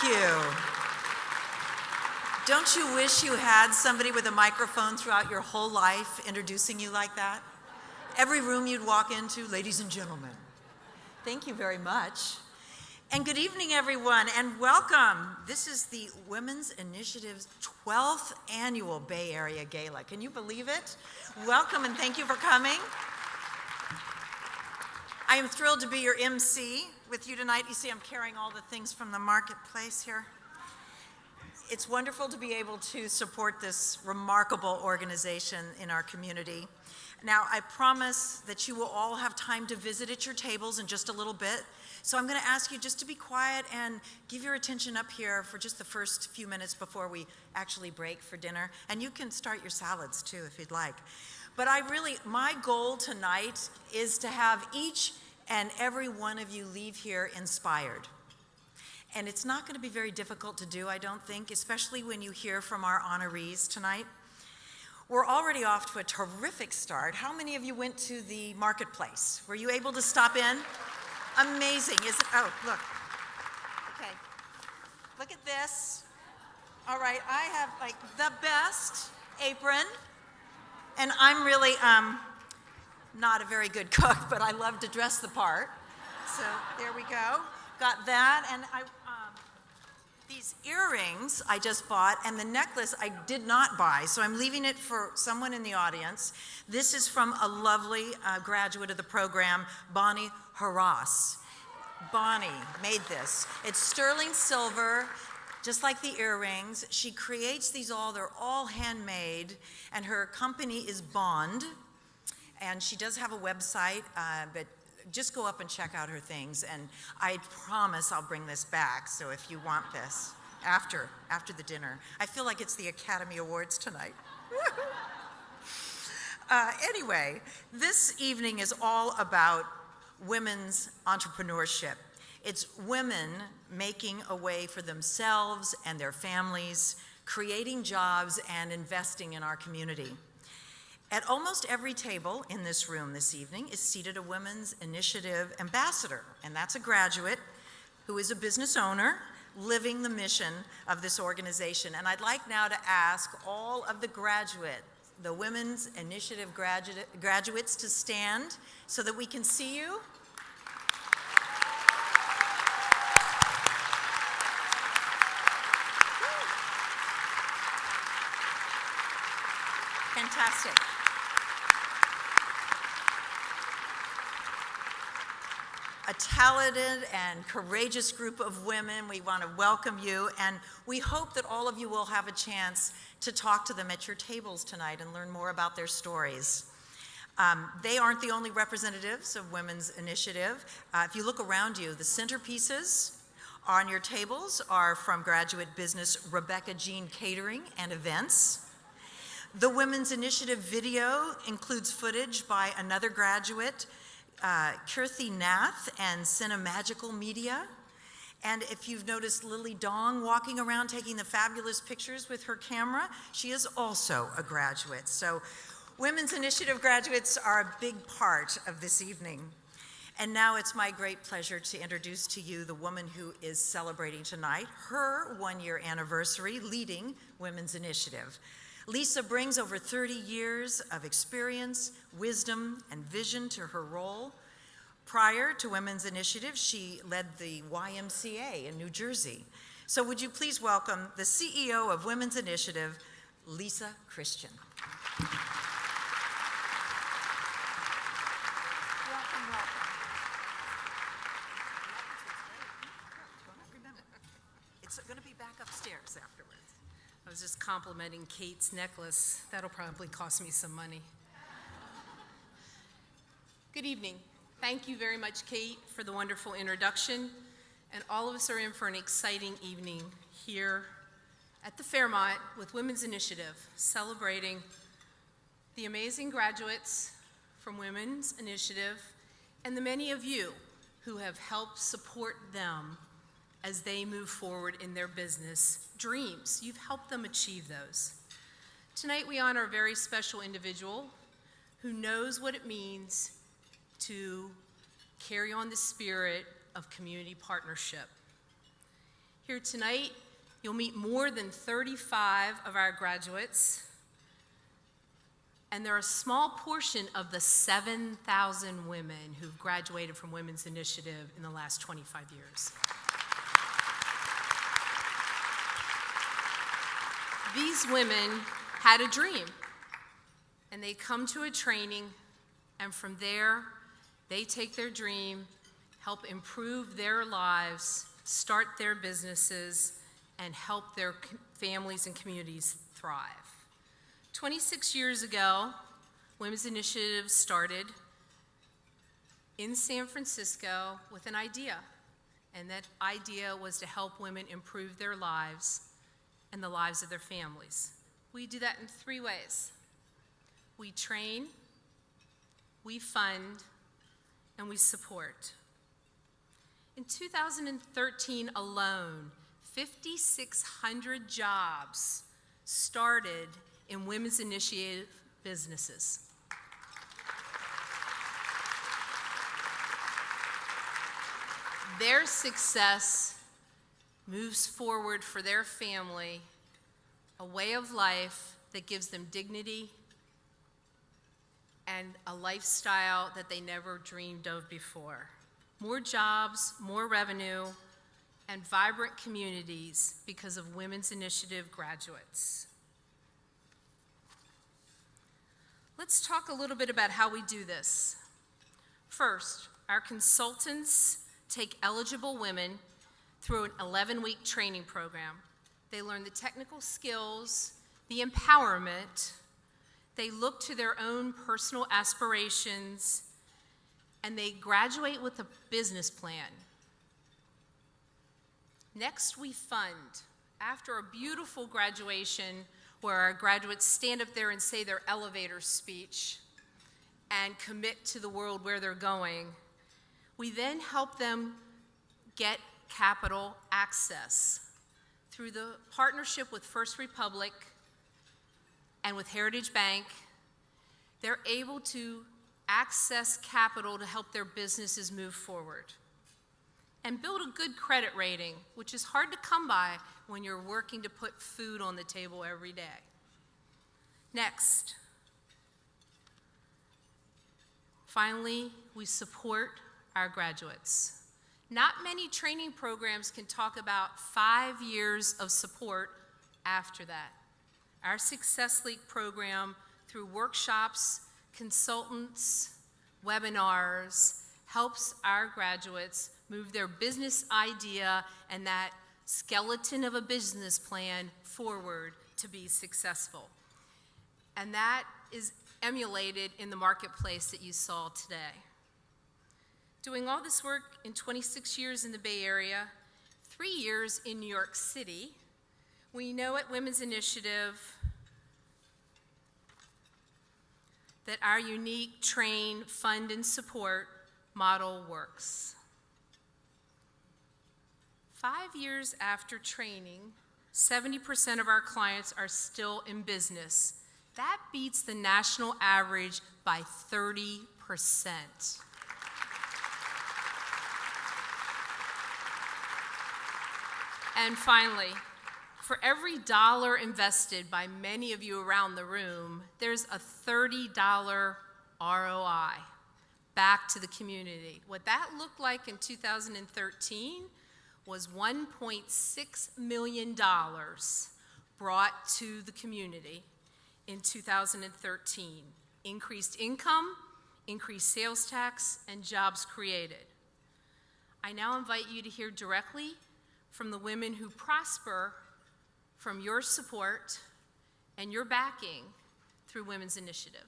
Thank you. Don't you wish you had somebody with a microphone throughout your whole life introducing you like that? Every room you'd walk into, ladies and gentlemen. Thank you very much. And good evening, everyone, and welcome. This is the Women's Initiative's 12th annual Bay Area Gala. Can you believe it? Welcome and thank you for coming. I am thrilled to be your MC with you tonight. You see I'm carrying all the things from the marketplace here. It's wonderful to be able to support this remarkable organization in our community. Now, I promise that you will all have time to visit at your tables in just a little bit. So I'm going to ask you just to be quiet and give your attention up here for just the first few minutes before we actually break for dinner. And you can start your salads too if you'd like. But my goal tonight is to have each and every one of you leave here inspired. And it's not going to be very difficult to do, I don't think, especially when you hear from our honorees tonight. We're already off to a terrific start. How many of you went to the marketplace? Were you able to stop in? Amazing, isn't it? Oh, look. Okay. Look at this. All right, I have like the best apron. And I'm really not a very good cook, but I love to dress the part. So there we go. Got that, and these earrings I just bought, and the necklace I did not buy, so I'm leaving it for someone in the audience. This is from a lovely graduate of the program, Bonnie Harras. Bonnie made this. It's sterling silver, just like the earrings. She creates these they're all handmade, and her company is Bond, and she does have a website, but just go up and check out her things, and I promise I'll bring this back, so if you want this after the dinner. I feel like it's the Academy Awards tonight. Anyway, this evening is all about women's entrepreneurship. It's women making a way for themselves and their families, creating jobs and investing in our community. At almost every table in this room this evening is seated a Women's Initiative ambassador, and that's a graduate who is a business owner living the mission of this organization. And I'd like now to ask all of the Women's Initiative graduates to stand so that we can see you. Fantastic. A talented and courageous group of women. We want to welcome you, and we hope that all of you will have a chance to talk to them at your tables tonight and learn more about their stories. They aren't the only representatives of Women's Initiative. If you look around you, the centerpieces on your tables are from graduate business Rebecca Jean Catering and Events. The Women's Initiative video includes footage by another graduate, Kirthi Nath and Cinemagical Media. And if you've noticed Lily Dong walking around taking the fabulous pictures with her camera, she is also a graduate. So Women's Initiative graduates are a big part of this evening. And now it's my great pleasure to introduce to you the woman who is celebrating tonight her one-year anniversary leading Women's Initiative. Lisa brings over 30 years of experience, wisdom, and vision to her role. Prior to Women's Initiative, she led the YMCA in New Jersey. So would you please welcome the CEO of Women's Initiative, Lisa Christian. Welcome. It's going to be back upstairs afterwards. I was just complimenting Kate's necklace. That'll probably cost me some money. Good evening. Thank you very much, Kate, for the wonderful introduction. And all of us are in for an exciting evening here at the Fairmont with Women's Initiative, celebrating the amazing graduates from Women's Initiative and the many of you who have helped support them as they move forward in their business dreams. You've helped them achieve those. Tonight we honor a very special individual who knows what it means to carry on the spirit of community partnership. Here tonight, you'll meet more than 35 of our graduates, and they're a small portion of the 7,000 women who've graduated from Women's Initiative in the last 25 years. These women had a dream, and they come to a training, and from there, they take their dream, help improve their lives, start their businesses, and help their families and communities thrive. 26 years ago, Women's Initiative started in San Francisco with an idea, and that idea was to help women improve their lives and the lives of their families. We do that in 3 ways. We train, we fund, and we support. In 2013 alone, 5,600 jobs started in Women's Initiative businesses. Their success moves forward for their family a way of life that gives them dignity and a lifestyle that they never dreamed of before. More jobs, more revenue, and vibrant communities because of Women's Initiative graduates. Let's talk a little bit about how we do this. First, our consultants take eligible women through an 11-week training program. They learn the technical skills, the empowerment. They look to their own personal aspirations, and they graduate with a business plan. Next, we fund. After a beautiful graduation where our graduates stand up there and say their elevator speech and commit to the world where they're going, we then help them get capital access. Through the partnership with First Republic and with Heritage Bank, they're able to access capital to help their businesses move forward and build a good credit rating, which is hard to come by when you're working to put food on the table every day. Next, finally, we support our graduates. Not many training programs can talk about 5 years of support after that. Our Success League program, through workshops, consultants, webinars, helps our graduates move their business idea and that skeleton of a business plan forward to be successful. And that is emulated in the marketplace that you saw today. Doing all this work in 26 years in the Bay Area, 3 years in New York City, we know at Women's Initiative that our unique train, fund, and support model works. 5 years after training, 70% of our clients are still in business. That beats the national average by 30%. And finally, for every dollar invested by many of you around the room, there's a $30 ROI back to the community. What that looked like in 2013 was $1.6 million brought to the community in 2013. Increased income, increased sales tax, and jobs created. I now invite you to hear directly from the women who prosper from your support and your backing through Women's Initiative.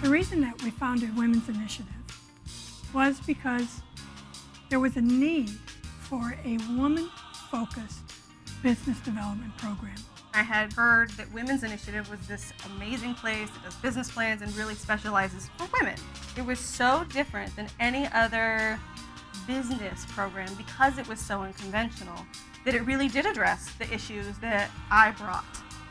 The reason that we founded Women's Initiative was because there was a need for a woman-focused business development program. I had heard that Women's Initiative was this amazing place that does business plans and really specializes for women. It was so different than any other business program because it was so unconventional that it really did address the issues that I brought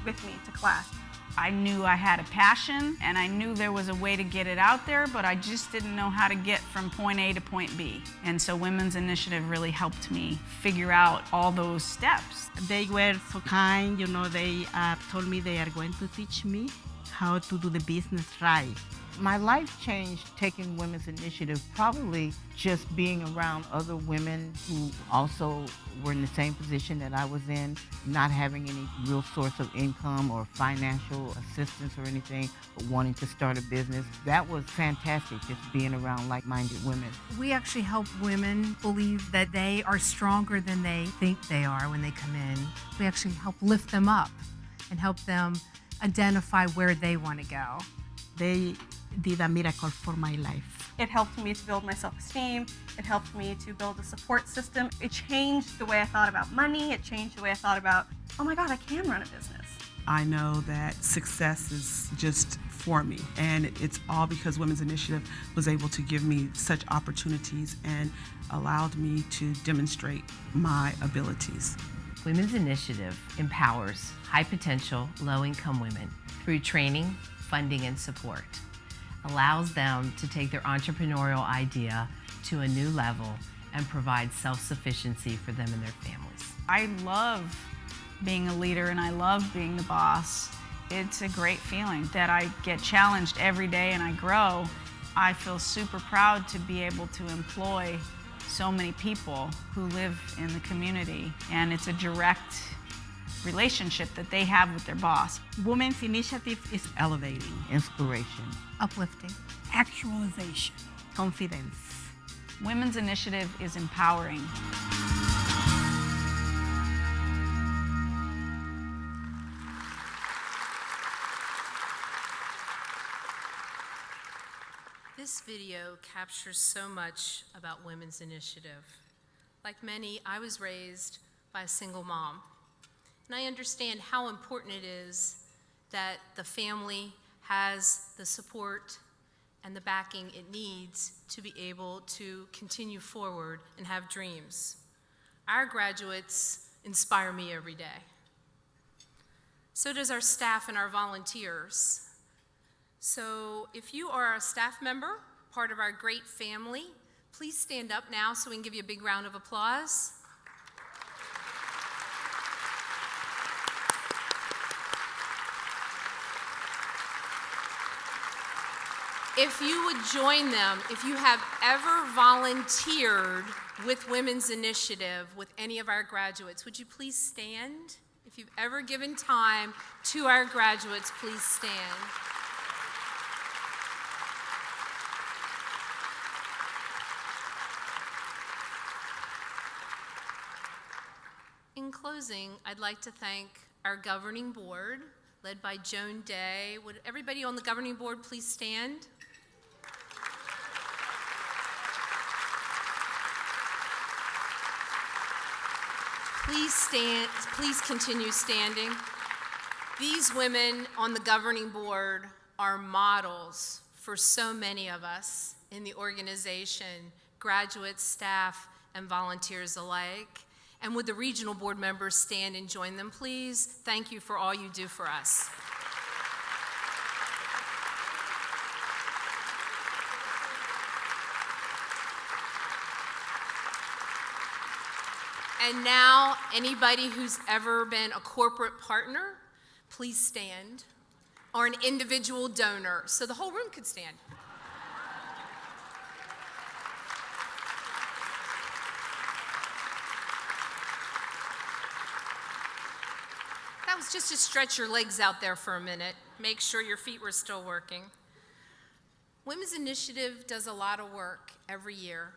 with me to class. I knew I had a passion and I knew there was a way to get it out there, but I just didn't know how to get from point A to point B. And so Women's Initiative really helped me figure out all those steps. They were so kind, they told me they are going to teach me how to do the business right. My life changed taking Women's Initiative, probably just being around other women who also were in the same position that I was in, not having any real source of income or financial assistance or anything, but wanting to start a business. That was fantastic, just being around like-minded women. We actually help women believe that they are stronger than they think they are when they come in. We actually help lift them up and help them identify where they want to go. They did a miracle for my life. It helped me to build my self-esteem. It helped me to build a support system. It changed the way I thought about money. It changed the way I thought about, oh my God, I can run a business. I know that success is just for me, and it's all because Women's Initiative was able to give me such opportunities and allowed me to demonstrate my abilities. Women's Initiative empowers high-potential, low-income women through training, funding, and support. Allows them to take their entrepreneurial idea to a new level and provide self-sufficiency for them and their families. I love being a leader and I love being the boss. It's a great feeling that I get challenged every day and I grow. I feel super proud to be able to employ so many people who live in the community, and it's a direct relationship that they have with their boss. Women's Initiative is elevating, Inspiration. Uplifting. Actualization. confidence. Women's Initiative is empowering. This video captures so much about Women's Initiative. Like many, I was raised by a single mom, and I understand how important it is that the family has the support and the backing it needs to be able to continue forward and have dreams. Our graduates inspire me every day. So does our staff and our volunteers. So if you are a staff member, part of our great family, please stand up now so we can give you a big round of applause. If you would join them, if you have ever volunteered with Women's Initiative with any of our graduates, would you please stand? If you've ever given time to our graduates, please stand. In closing, I'd like to thank our governing board, led by Joan Day. Would everybody on the governing board please stand? Please stand, please continue standing. These women on the governing board are models for so many of us in the organization, graduates, staff, and volunteers alike. And would the regional board members stand and join them, please? Thank you for all you do for us. And now, anybody who's ever been a corporate partner, please stand, or an individual donor, so the whole room could stand. That was just to stretch your legs out there for a minute, make sure your feet were still working. Women's Initiative does a lot of work every year.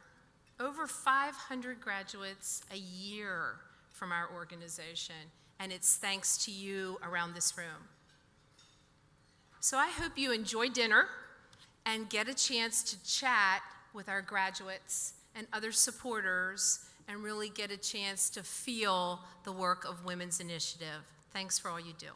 Over 500 graduates a year from our organization, and it's thanks to you around this room. So I hope you enjoy dinner and get a chance to chat with our graduates and other supporters and really get a chance to feel the work of Women's Initiative. Thanks for all you do.